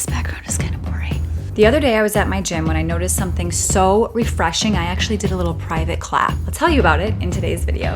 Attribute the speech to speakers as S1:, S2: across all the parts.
S1: this background is kind of boring. The other day I was at my gym when I noticed something so refreshing, I actually did a little private clap. I'll tell you about it in today's video.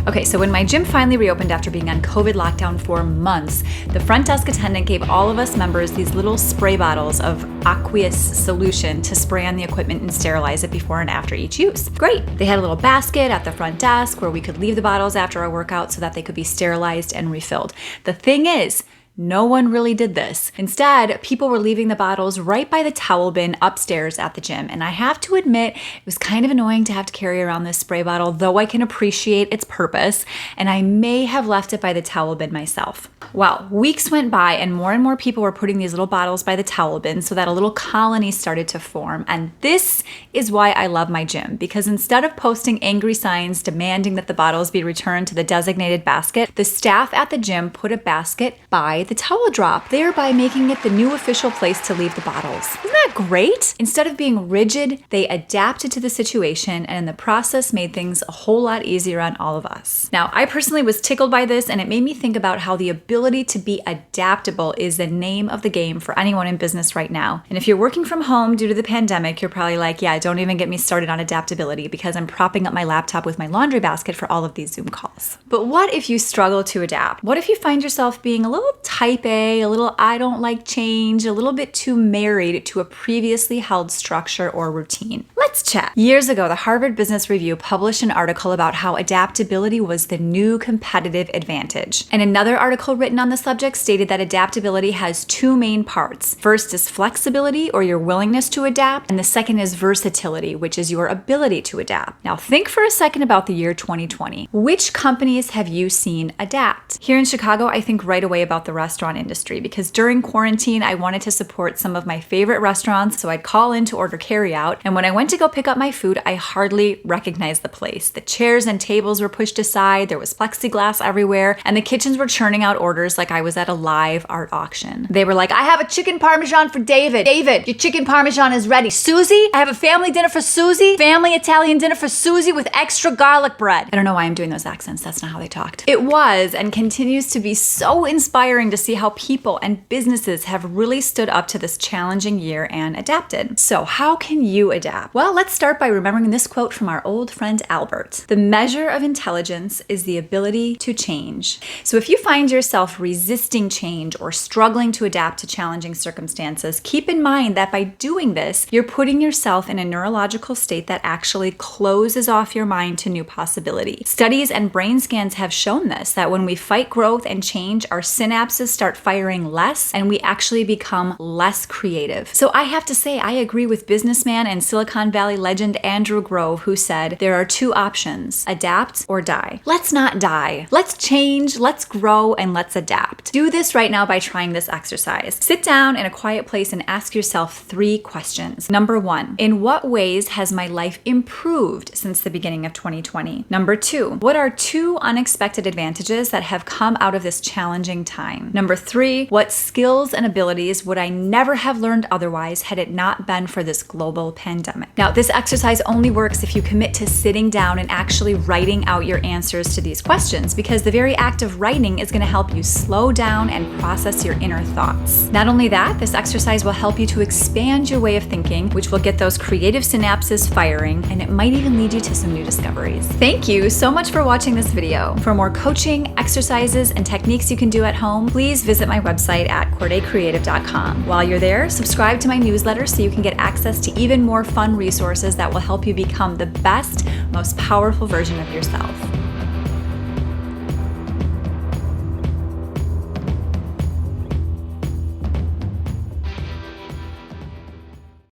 S1: Okay, so when my gym finally reopened after being on COVID lockdown for months, the front desk attendant gave all of us members these little spray bottles of aqueous solution to spray on the equipment and sterilize it before and after each use. Great. They had a little basket at the front desk where we could leave the bottles after our workout so that they could be sterilized and refilled. The thing is, no one really did this. Instead, people were leaving the bottles right by the towel bin upstairs at the gym. And I have to admit, it was kind of annoying to have to carry around this spray bottle, though I can appreciate its purpose, and I may have left it by the towel bin myself. Well, weeks went by and more people were putting these little bottles by the towel bin so that a little colony started to form. And this is why I love my gym, because instead of posting angry signs demanding that the bottles be returned to the designated basket, the staff at the gym put a basket by the towel drop, thereby making it the new official place to leave the bottles. Isn't that great? Instead of being rigid, they adapted to the situation and in the process made things a whole lot easier on all of us. Now, I personally was tickled by this, and it made me think about how the ability to be adaptable is the name of the game for anyone in business right now. And if you're working from home due to the pandemic, you're probably like, yeah, don't even get me started on adaptability because I'm propping up my laptop with my laundry basket for all of these Zoom calls. But what if you struggle to adapt? What if you find yourself being a little type A, a little I don't like change, a little bit too married to a previously held structure or routine? Let's chat. Years ago, the Harvard Business Review published an article about how adaptability was the new competitive advantage. And another article written on the subject stated that adaptability has two main parts. First is flexibility, or your willingness to adapt, and the second is versatility, which is your ability to adapt. Now think for a second about the year 2020. Which companies have you seen adapt? Here in Chicago, I think right away about the restaurant industry, because during quarantine, I wanted to support some of my favorite restaurants, so I'd call in to order carryout, and when I went to go pick up my food, I hardly recognized the place. The chairs and tables were pushed aside, there was plexiglass everywhere, and the kitchens were churning out orders like I was at a live art auction. They were like, I have a chicken parmesan for David. David, your chicken parmesan is ready. Susie, I have a family dinner for Susie. Family Italian dinner for Susie with extra garlic bread. I don't know why I'm doing those accents. That's not how they talked. It was and continues to be so inspiring to see how people and businesses have really stood up to this challenging year and adapted. So how can you adapt? Well, let's start by remembering this quote from our old friend Albert. The measure of intelligence is the ability to change. So if you find yourself resisting change or struggling to adapt to challenging circumstances, keep in mind that by doing this, you're putting yourself in a neurological state that actually closes off your mind to new possibility. Studies and brain scans have shown this, that when we fight growth and change, our synapses start firing less and we actually become less creative. So I have to say, I agree with businessman and Silicon Valley legend Andrew Grove, who said there are two options: adapt or die. Let's not die. Let's change, let's grow, and let's adapt. Do this right now by trying this exercise. Sit down in a quiet place and ask yourself 3 questions. Number 1, in what ways has my life improved since the beginning of 2020? Number 2, what are 2 unexpected advantages that have come out of this challenging time? Number 3, what skills and abilities would I never have learned otherwise had it not been for this global pandemic? Now, this exercise only works if you commit to sitting down and actually writing out your answers to these questions, because the very act of writing is going to help you slow down and process your inner thoughts. Not only that, this exercise will help you to expand your way of thinking, which will get those creative synapses firing, and it might even lead you to some new discoveries. Thank you so much for watching this video. For more coaching, exercises, and techniques you can do at home, please visit my website at cordaycreative.com. While you're there, subscribe to my newsletter so you can get access to even more fun resources that will help you become the best, most powerful version of yourself.